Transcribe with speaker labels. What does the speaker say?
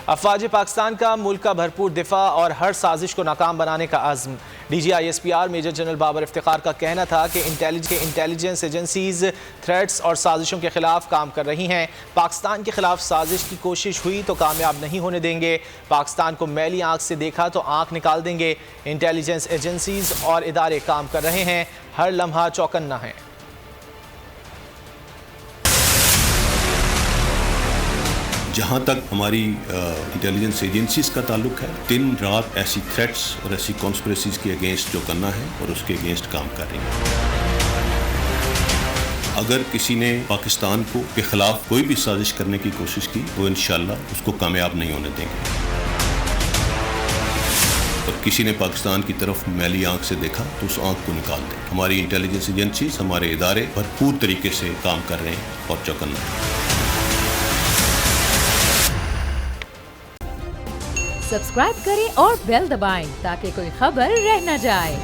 Speaker 1: افواج پاکستان کا ملک کا بھرپور دفاع اور ہر سازش کو ناکام بنانے کا عزم۔ D G I S P R major general Babar Iftikhar کا کہنا تھا کہ انٹیلیجنس ایجنسیز تھریٹس اور سازشوں کے خلاف کام کر رہی ہیں۔ پاکستان کے خلاف سازش کی کوشش ہوئی تو کامیاب نہیں ہونے دیں گے۔ پاکستان کو میلی آنکھ سے دیکھا تو آنکھ نکال دیں گے۔ انٹیلیجنس ایجنسیز اور ادارے کام کر رہے ہیں، ہر لمحہ چوکنا ہے۔
Speaker 2: جہاں تک ہماری انٹیلیجنس ایجنسیز کا تعلق ہے، دن رات ایسی تھریٹس اور ایسی کانسپریسیز کے اگینسٹ جو کرنا ہے اور اس کے اگینسٹ کام کر رہی ہیں۔ اگر کسی نے پاکستان کے خلاف کوئی بھی سازش کرنے کی کوشش کی تو انشاءاللہ اس کو کامیاب نہیں ہونے دیں گے۔ اور کسی نے پاکستان کی طرف میلی آنکھ سے دیکھا تو اس آنکھ کو نکال دیں۔ ہماری انٹیلیجنس ایجنسیز، ہمارے ادارے بھرپور طریقے سے کام کر رہے ہیں اور چوکنا ہے۔
Speaker 3: سبسکرائب کریں اور بیل دبائیں تاکہ کوئی خبر رہ نہ جائے۔